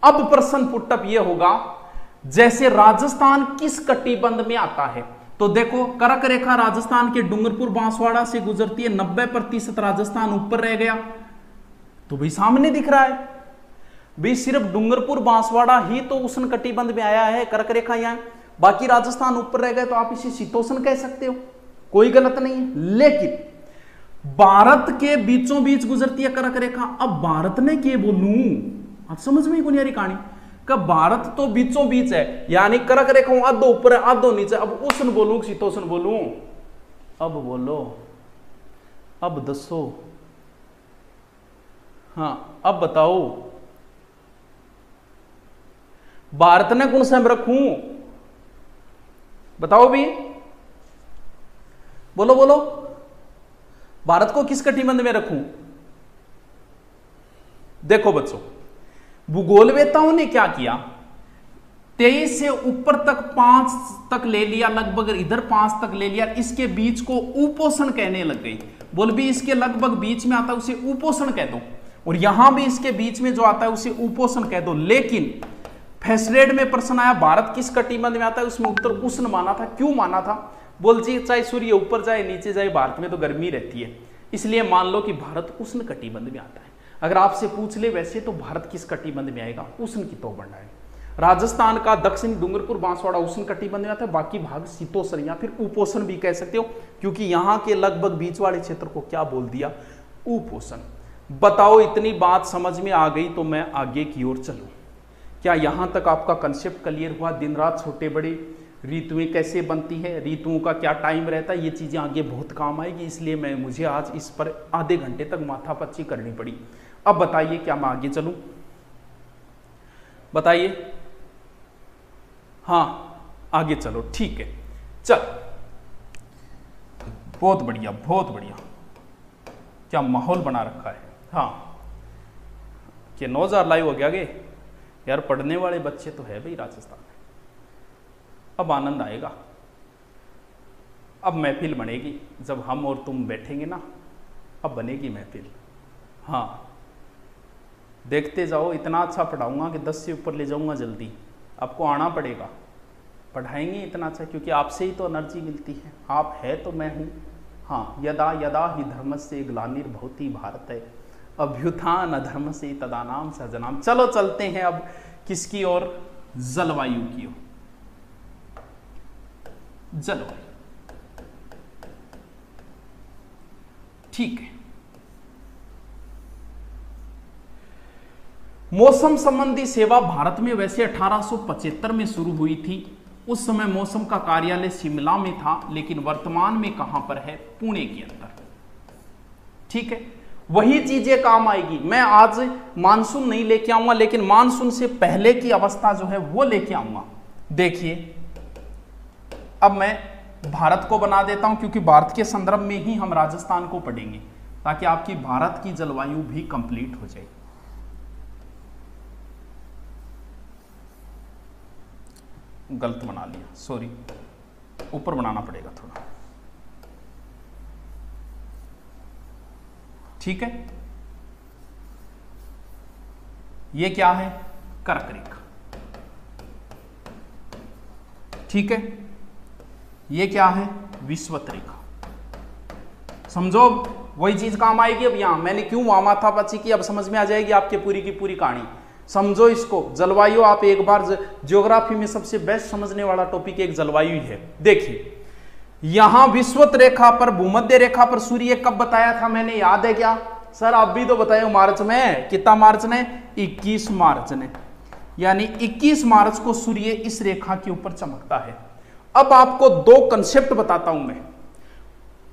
Speaker 1: अब प्रश्न पुटअप यह होगा, जैसे राजस्थान किस कटिबंध में आता है? तो देखो, कर्क रेखा राजस्थान के डूंगरपुर बांसवाड़ा से गुजरती है, 90% राजस्थान ऊपर रह गया, तो भाई सामने दिख रहा है भाई सिर्फ डूंगरपुर बांसवाड़ा ही तो उष्ण कटिबंध में आया है, कर्क रेखा यहां, बाकी राजस्थान ऊपर रह गए, तो आप इसे शीतोष्ण कह सकते हो, कोई गलत नहीं है। लेकिन भारत के बीचों बीच गुजरती है कर्क रेखा। अब भारत ने क्या बोलूं, आप समझ में बुनियादी कहानी का, भारत तो बीचों बीच है, यानी कर्क रेखा आधो ऊपर है आधो नीचे। अब उष्ण बोलूं शीतोष्ण बोलूं? अब बोलो, अब दसो, हाँ अब बताओ, भारत ने कौन सा में रखूं? बताओ भी, बोलो बोलो, भारत को किस कटिबंध में रखूं? देखो बच्चों, भूगोलवेताओं ने क्या किया, 23 से ऊपर तक 5 तक ले लिया, लगभग इधर 5 तक ले लिया, इसके बीच को उपोष्ण कहने लग गई। बोल भी इसके लगभग बीच में आता है उसे उपोष्ण कह दो, और यहां भी इसके बीच में जो आता है उसे उपोष्ण कह दो। लेकिन फैसरेड में प्रश्न आया भारत किस कटिबंध में आता है, उसमें उत्तर उष्ण माना था। क्यों माना था? बोल जी चाहे सूर्य ऊपर जाए नीचे जाए, भारत में तो गर्मी रहती है, इसलिए मान लो कि भारत उष्ण कटिबंध में आता है। अगर आपसे पूछ ले वैसे तो भारत किस कटिबंध में आएगा? उष्ण की तो बढ़ना है। राजस्थान का दक्षिणी डूंगरपुर बांसवाड़ा उष्ण कटिबंध में आता है, बाकी भाग शीतोष्ण या फिर उपोष्ण भी कह सकते हो, क्योंकि यहां के लगभग बीच वाले क्षेत्र को क्या बोल दिया? उपोष्ण। बताओ, इतनी बात समझ में आ गई तो मैं आगे की ओर चलूं। क्या यहां तक आपका कंसेप्ट क्लियर हुआ? दिन रात छोटे बड़े ऋतुएं कैसे बनती है, ऋतुओं का क्या टाइम रहता है, ये चीजें आगे बहुत काम आएगी, इसलिए मुझे आज इस पर आधे घंटे तक माथापच्ची करनी पड़ी। अब बताइए क्या मैं आगे चलूं? बताइए। हाँ आगे चलो, ठीक है, चल, बहुत बढ़िया बहुत बढ़िया, क्या माहौल बना रखा है। हाँ, क्या 9000 लाइव हो गया? आगे यार पढ़ने वाले बच्चे तो है भाई राजस्थान में। अब आनंद आएगा, अब महफिल बनेगी, जब हम और तुम बैठेंगे ना, अब बनेगी महफिल। हाँ देखते जाओ, इतना अच्छा पढ़ाऊंगा कि 10 से ऊपर ले जाऊंगा जल्दी। आपको आना पड़ेगा, पढ़ाएंगे इतना अच्छा, क्योंकि आपसे ही तो एनर्जी मिलती है। आप है तो मैं हूँ। हाँ, यदा यदा ही धर्मस्य ग्लानिर्भवति भारत अभ्युत्थान अधर्म से तदानाम सजनाम। चलो चलते हैं अब किसकी ओर? जलवायु की ओर। जलवायु, ठीक है। मौसम संबंधी सेवा भारत में वैसे 1875 में शुरू हुई थी। उस समय मौसम का कार्यालय शिमला में था, लेकिन वर्तमान में कहां पर है? पुणे के अंदर। ठीक है, वही चीजें काम आएगी। मैं आज मानसून नहीं लेके आऊंगा, लेकिन मानसून से पहले की अवस्था जो है वो लेके आऊंगा। देखिए, अब मैं भारत को बना देता हूं, क्योंकि भारत के संदर्भ में ही हम राजस्थान को पढ़ेंगे, ताकि आपकी भारत की जलवायु भी कंप्लीट हो जाए। गलत बना लिया, सॉरी, ऊपर बनाना पड़ेगा थोड़ा। ठीक है, ये क्या है? कर्क रेखा। ठीक है, ये क्या है? विषुवत रेखा। समझो, वही चीज काम आएगी। अब यहां मैंने क्यों माथापच्ची की, अब समझ में आ जाएगी आपके पूरी की पूरी कहानी। समझो इसको, जलवायु आप एक बार, ज्योग्राफी में सबसे बेस्ट समझने वाला टॉपिक एक जलवायु है। देखिए, यहां विषुवत रेखा पर, भूमध्य रेखा पर सूर्य कब बताया था मैंने, याद है क्या? सर आप भी तो बताए मार्च में। कितना मार्च ने? 21 मार्च ने। यानी 21 मार्च को सूर्य इस रेखा के ऊपर चमकता है। अब आपको दो कंसेप्ट बताता हूं मैं,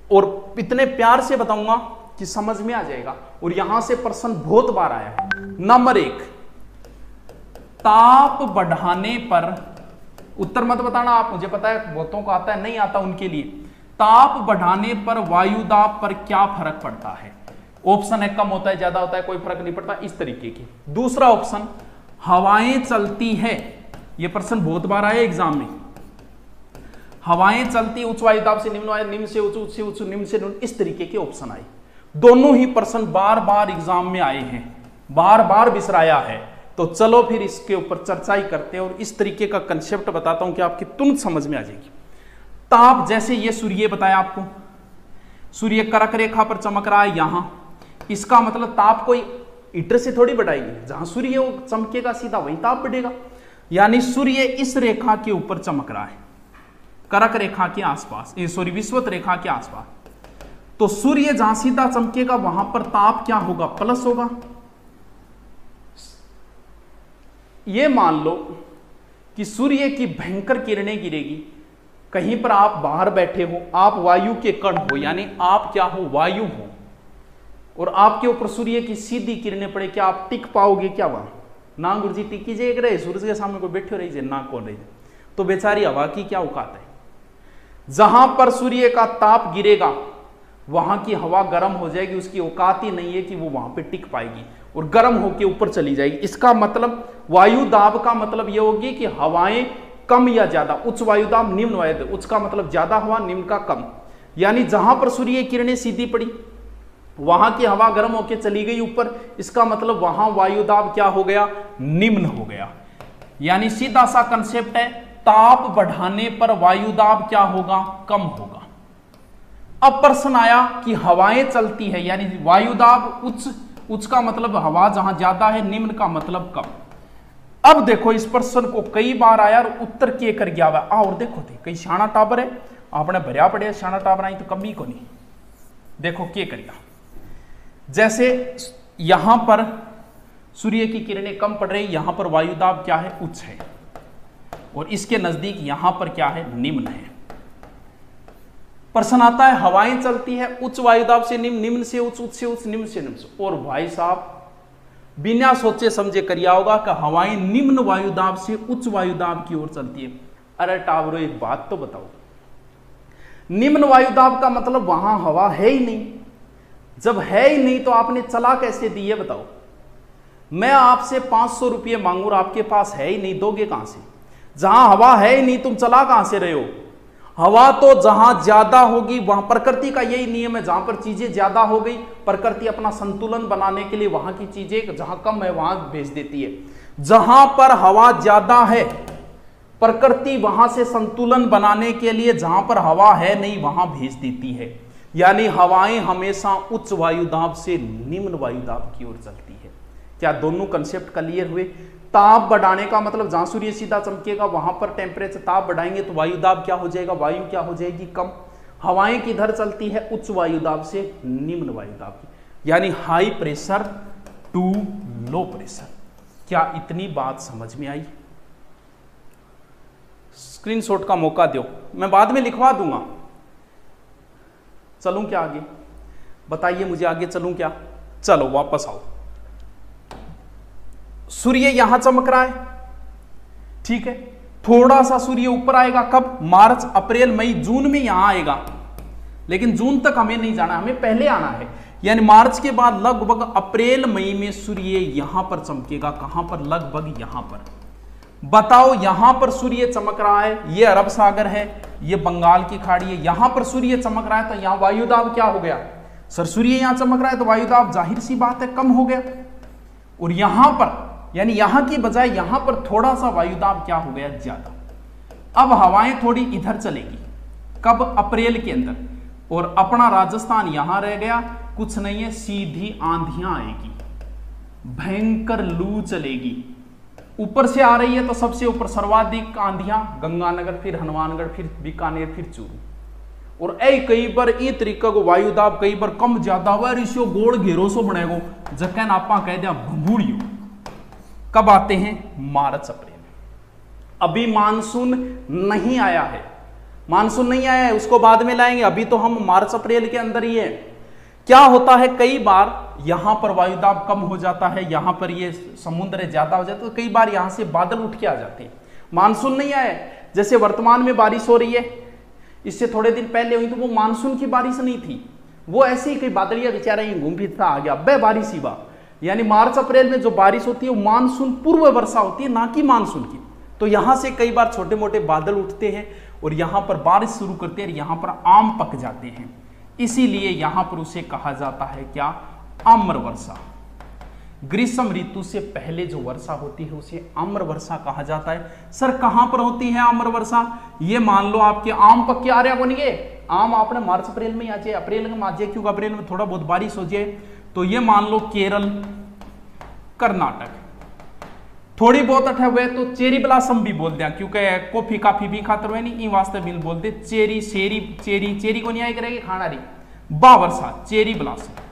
Speaker 1: और इतने प्यार से बताऊंगा कि समझ में आ जाएगा। और यहां से प्रश्न बहुत बार आया है। नंबर 1, ताप बढ़ाने पर, उत्तर मत बताना आप, मुझे पता है बहुतों को आता है, नहीं आता उनके लिए। ताप बढ़ाने पर वायुदाब पर क्या फर्क पड़ता है? ऑप्शन है कम होता है, ज्यादा होता है, कोई फर्क नहीं पड़ता, इस तरीके की। दूसरा ऑप्शन, हवाएं चलती है। यह प्रश्न बहुत बार आया एग्जाम में। हवाएं चलती उच्च वायुदाब से निम्न वायु, निम्न से उच्च, उच्च से उच्च, निम्न से निम्न, इस तरीके के ऑप्शन आए। दोनों ही प्रश्न बार बार एग्जाम में आए हैं, बार बार विसराया है। तो चलो फिर इसके ऊपर चर्चा ही करते हैं, और इस तरीके का कंसेप्ट बताता हूं कि आपकी तुरंत समझ में आ जाएगी। ताप, जैसे ये सूर्य बताया आपको, सूर्य कर्क रेखा पर चमक रहा है यहां, इसका मतलब ताप कोई हीटर से थोड़ी बढ़ाएगी, जहां सूर्य वो चमकेगा सीधा वहीं ताप बढ़ेगा। यानी सूर्य इस रेखा के ऊपर चमक रहा है, कर्क रेखा के आसपास, सॉरी विषुवत रेखा के आसपास। तो सूर्य जहां सीधा चमकेगा वहां पर ताप क्या होगा? प्लस होगा। ये मान लो कि सूर्य की भयंकर किरणें गिरेगी, कहीं पर आप बाहर बैठे हो, आप वायु के कण हो, यानी आप क्या हो? वायु हो, और आपके ऊपर सूर्य की सीधी किरणें पड़े, क्या आप टिक पाओगे? क्या वहां ना गुरुजी टिकी जे एक रहे, सूर्य के सामने कोई बैठे रही ना कौन रही, तो बेचारी हवा की क्या औकात है। जहां पर सूर्य का ताप गिरेगा वहां की हवा गर्म हो जाएगी, उसकी औकात ही नहीं है कि वो वहां पे टिक पाएगी, और गर्म होकर ऊपर चली जाएगी। इसका मतलब वायु दाब का मतलब यह होगी कि हवाएं कम या ज्यादा, उच्च वायु दाब, निम्न वायु दाब, उच्च का मतलब ज्यादा हवा, निम्न का कम। यानी जहां पर सूर्य किरणें सीधी पड़ी वहां की हवा गर्म होकर चली गई ऊपर, इसका मतलब वहां वायु दाब क्या हो गया? निम्न हो गया। यानी सीधा सा कंसेप्ट है, ताप बढ़ाने पर वायु दाब क्या होगा? कम होगा। अब प्रश्न आया कि हवाएं चलती है, यानी वायु दाब उच्च, उच्च का मतलब हवा जहां ज्यादा है, निम्न का मतलब कम। अब देखो इस प्रश्न को कई बार आया और उत्तर के कर गया हुआ। और देखो थे कई शाना टाबर है, आपने भरिया पड़े शाना टाबर आई तो कमी को नहीं। देखो के करिया, जैसे यहां पर सूर्य की किरणें कम पड़ रही, यहां पर वायुदाब क्या है? उच्च है, और इसके नजदीक यहां पर क्या है? निम्न है। प्रश्न आता है हवाएं चलती है उच्च वायुदाब से निम्न, निम्न से उच्च, उच्च से उच्च, निम्न से निम्न। और भाई साहब बिना सोचे समझे करिया होगा कि हवाएं निम्न वायुदाब से उच्च वायुदाब की ओर चलती है। अरे टावरो एक बात तो बताओ, निम्न वायुदाब का मतलब वहां हवा है ही नहीं। जब है ही नहीं तो आपने चला कैसे दी है बताओ? मैं आपसे 500 रुपये मांगू और आपके पास है ही नहीं, दोगे कहां से? जहां हवा है ही नहीं तुम चला कहां से रहे हो? हवा तो जहां ज्यादा होगी वहां, प्रकृति का यही नियम है, जहां पर चीजें ज्यादा हो गई प्रकृति अपना संतुलन बनाने के लिए वहां की चीजें जहां कम है वहां भेज देती है। जहां पर हवा ज्यादा है प्रकृति वहां से संतुलन बनाने के लिए जहां पर हवा है नहीं वहां भेज देती है। यानी हवाएं हमेशा उच्च वायुदाब से निम्न वायुदाब की ओर चलती है। क्या दोनों कंसेप्ट क्लियर हुए? ताप बढ़ाने का मतलब जहां सूर्य सीधा चमकेगा वहां पर टेम्परेचर, ताप बढ़ाएंगे तो वायुदाब क्या हो जाएगा? वायु क्या हो जाएगी? कम। हवाएं किधर चलती है? उच्च वायुदाब से निम्न वायुदाब की, यानी high pressure to low pressure. क्या इतनी बात समझ में आई? स्क्रीनशॉट का मौका दो, मैं बाद में लिखवा दूंगा। चलूं क्या आगे? बताइए मुझे, आगे चलूं क्या? चलो वापस आओ। सूर्य यहां चमक रहा है, ठीक है। थोड़ा सा सूर्य ऊपर आएगा कब? मार्च, अप्रैल, मई, जून में यहां आएगा। लेकिन जून तक हमें नहीं जाना, हमें पहले आना है। यानी मार्च के बाद लगभग अप्रैल मई में सूर्य यहां पर चमकेगा। कहां पर? लगभग यहां पर। बताओ, यहां पर सूर्य चमक रहा है, ये अरब सागर है, ये बंगाल की खाड़ी है, यहां पर सूर्य चमक रहा है, तो यहां वायुदाब क्या हो गया? सर सूर्य यहां चमक रहा है तो वायुदाब जाहिर सी बात है कम हो गया। और यहां पर यानी यहां की बजाय यहां पर थोड़ा सा वायुदाब क्या हो गया? ज्यादा। अब हवाएं थोड़ी इधर चलेगी, कब? अप्रैल के अंदर। और अपना राजस्थान यहां रह गया, कुछ नहीं है, सीधी आंधियां आएगी, भयंकर लू चलेगी। ऊपर से आ रही है तो सबसे ऊपर सर्वाधिक आंधियां गंगानगर, फिर हनुमानगढ़, फिर बीकानेर, फिर चूरू। और कई बार ये तरीका को वायुदाब कई बार कम ज्यादा हुआ, ऋषियों गोल घेरो सो बनेगो, जकन आपा कह दिया भंगूड़ियों। कब आते हैं? मार्च अप्रैल। अभी मानसून नहीं आया है, मानसून नहीं आया है, उसको बाद में लाएंगे। अभी तो हम मार्च अप्रैल के अंदर ही है। क्या होता है, कई बार यहां पर वायुदाब कम हो जाता है, यहां पर ये समुद्र ज्यादा हो जाता है, तो कई बार यहां से बादल उठ के आ जाते हैं। मानसून नहीं आया। जैसे वर्तमान में बारिश हो रही है, इससे थोड़े दिन पहले हुई तो वो मानसून की बारिश नहीं थी, वो ऐसे ही कई बादलिया बेचारा घूम फिरता आ गया, बे बारिश ही बा। यानी मार्च अप्रैल में जो बारिश होती है वो मानसून पूर्व वर्षा होती है, ना कि मानसून की। तो यहां से कई बार छोटे मोटे बादल उठते हैं और यहां पर बारिश शुरू करते हैं, यहां पर आम पक जाते हैं। इसीलिए यहां पर उसे कहा जाता है क्या? आम्र वर्षा। ग्रीष्म ऋतु से पहले जो वर्षा होती है उसे आम्र वर्षा कहा जाता है। सर कहां पर होती है आम्र वर्षा? ये मान लो आपके आम पक के आ रहे बन गए, आम आपने मार्च अप्रैल में आ जाए, अप्रैल में आ जाए, क्योंकि अप्रैल में थोड़ा बहुत बारिश हो जाए। तो ये मान लो केरल, कर्नाटक, थोड़ी बहुत अठे हुए तो चेरी ब्लासम भी बोल दिया, क्योंकि कॉफी काफी भी खातर हुए नहीं, वास्ते मिल बोलते चेरी, शेरी, चेरी, चेरी को नहीं आई करेगी खाना रही, बा वर्षा, चेरी ब्लासम,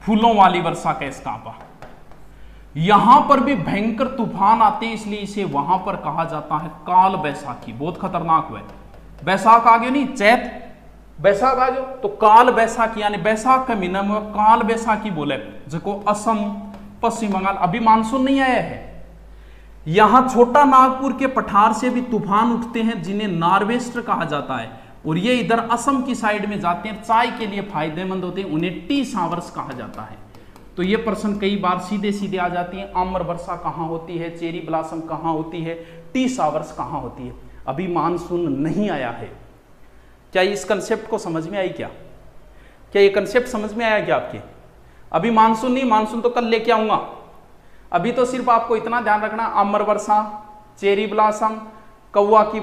Speaker 1: फूलों वाली वर्षा का स्टापा। यहां पर भी भयंकर तूफान आते हैं, इसलिए इसे वहां पर कहा जाता है काल बैसाखी। बहुत खतरनाक हुआ। बैसाख आ गयो नहीं, चैत बैसाख आ गयो तो काल बैसाखी, यानी बैसाख का महीना में काल बैसाखी बोले, जिसको असम, पश्चिम बंगाल। अभी मानसून नहीं आया है। यहां छोटा नागपुर के पठार से भी तूफान उठते हैं, जिन्हें नॉर्वेस्टर कहा जाता है, और ये इधर असम की साइड में जाते हैं, चाय के लिए फायदेमंद होते हैं, उन्हें टी सावर्स कहा जाता है। तो ये प्रश्न कई बार सीधे सीधे आ जाती है, आम्र वर्षा कहां होती है, चेरी ब्लासम कहां होती है, टी सावर्स कहां होती है। अभी मानसून नहीं आया है। क्या इस कंसेप्ट को समझ में आई? क्या ये कंसेप्ट समझ में आया क्या आपके? अभी मानसून नहीं, मानसून तो कल लेके आऊंगा। अभी तो सिर्फ आपको इतना ध्यान रखना, आम्र वर्षा, चेरी ब्लासम, कौआ की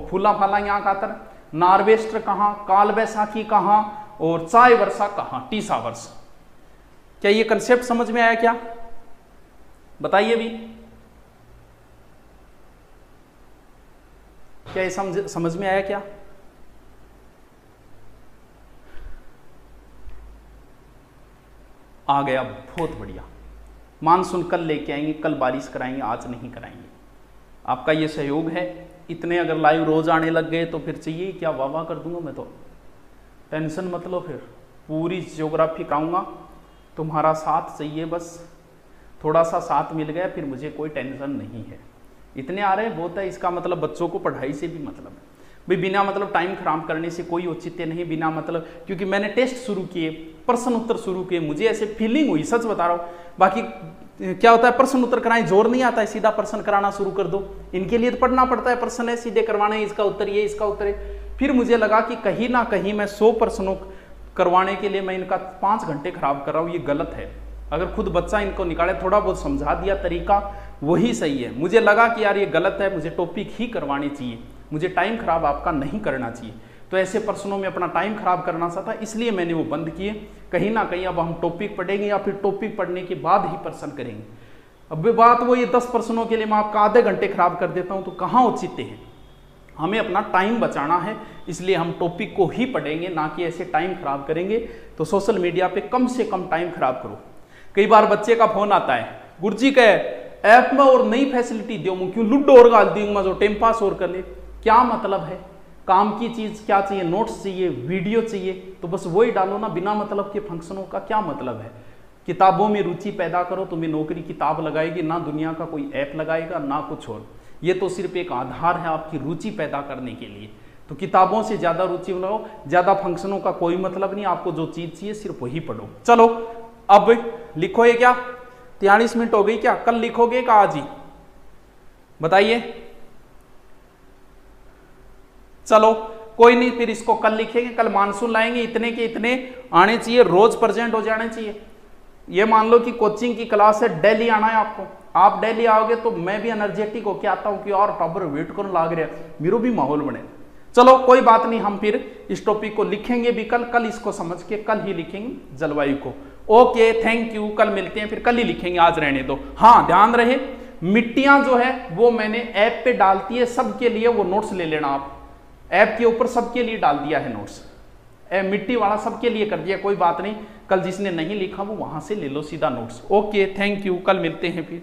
Speaker 1: फूला फाला यहाँ खातर, नॉर्वेस्टर कहाँ, काल बैसाखी कहाँ, और चाय वर्षा कहाँ, टी सावर्स। क्या ये कंसेप्ट समझ में आया क्या? बताइए भी, क्या ये समझ में आया क्या? आ गया, बहुत बढ़िया। मानसून कल लेके आएंगे, कल बारिश कराएंगे, आज नहीं कराएंगे। आपका ये सहयोग है। इतने अगर लाइव रोज आने लग गए तो फिर चाहिए क्या, वाह वाह कर दूंगा मैं तो। टेंशन मत लो, फिर पूरी ज्योग्राफी कराऊंगा, तुम्हारा साथ चाहिए बस। थोड़ा सा साथ मिल गया फिर मुझे कोई टेंशन नहीं है। इतने आ रहे बहुत है, इसका मतलब बच्चों को पढ़ाई से भी मतलब है भाई। बिना मतलब टाइम खराब करने से कोई औचित्य नहीं, बिना मतलब, क्योंकि मैंने टेस्ट शुरू किए, प्रश्न उत्तर शुरू किए, मुझे ऐसे फीलिंग हुई, सच बता रहा हूँ। बाकी क्या होता है, प्रश्न उत्तर कराएं, जोर नहीं आता है, सीधा प्रश्न कराना शुरू कर दो। इनके लिए तो पढ़ना पड़ता है, प्रश्न है सीधे करवाने, इसका उत्तर ये, इसका उत्तर है। फिर मुझे लगा कि कहीं ना कहीं मैं 100 प्रश्नों करवाने के लिए मैं इनका 5 घंटे खराब कर रहा हूँ, ये गलत है। अगर खुद बच्चा इनको निकाले, थोड़ा बहुत समझा दिया तरीका, वही सही है। मुझे लगा कि यार ये गलत है, मुझे टॉपिक ही करवानी चाहिए, मुझे टाइम खराब आपका नहीं करना चाहिए। तो ऐसे प्रश्नों में अपना टाइम खराब करना सा था, इसलिए मैंने वो बंद किए। कहीं ना कहीं अब हम टॉपिक पढ़ेंगे या फिर टॉपिक पढ़ने के बाद ही प्रश्न करेंगे। अब बात वो, ये 10 प्रश्नों के लिए मैं आपका आधे घंटे खराब कर देता हूं, तो कहाँ औचित्य है। हमें अपना टाइम बचाना है, इसलिए हम टॉपिक को ही पढ़ेंगे, ना कि ऐसे टाइम खराब करेंगे। तो सोशल मीडिया पे कम से कम टाइम खराब करो। कई बार बच्चे का फोन आता है, गुरुजी कहे ऐप में और नई फैसिलिटी दो, क्यों लुडो और गाल दूंगा जो टाइम पास और कर ले। क्या मतलब है, काम की चीज क्या चाहिए, नोट्स चाहिए, वीडियो चाहिए, तो बस वही डालो ना, बिना मतलब के फंक्शनों का क्या मतलब है। किताबों में रुचि पैदा करो, तुम्हें नौकरी किताब लगाएगी ना, दुनिया का कोई ऐप लगाएगा ना कुछ और। ये तो सिर्फ एक आधार है आपकी रुचि पैदा करने के लिए। तो किताबों से ज्यादा रुचि बनाओ, ज्यादा फंक्शनों का कोई मतलब नहीं, आपको जो चीज चाहिए सिर्फ वही पढ़ो। चलो अब लिखो, ये क्या 43 मिनट हो गई क्या, कल लिखोगे क्या आज ही, बताइए। चलो कोई नहीं, फिर इसको कल लिखेंगे, कल मानसून लाएंगे, इतने के इतने आने चाहिए, रोज प्रेजेंट हो जाने चाहिए। ये मान लो कि कोचिंग की क्लास है, डेली आना है आपको, आप डेली आओगे तो मैं भी एनर्जेटिक होके आता हूं कि और टॉपर वेट करने लाग रहा है, मेरा भी माहौल बने। चलो कोई बात नहीं, हम फिर इस टॉपिक को लिखेंगे भी कल इसको समझ के कल ही लिखेंगे जलवायु को। ओके थैंक यू, कल मिलते हैं, फिर कल ही लिखेंगे, आज रहने दो। हाँ ध्यान रहे, मिट्टियां जो है वो मैंने ऐप पे डालती है सबके लिए, वो नोट्स ले लेना आप, ऐप के ऊपर सबके लिए डाल दिया है नोट्स, मिट्टी वाला सबके लिए कर दिया, कोई बात नहीं, कल जिसने नहीं लिखा वो वहां से ले लो सीधा नोट्स। ओके थैंक यू, कल मिलते हैं फिर।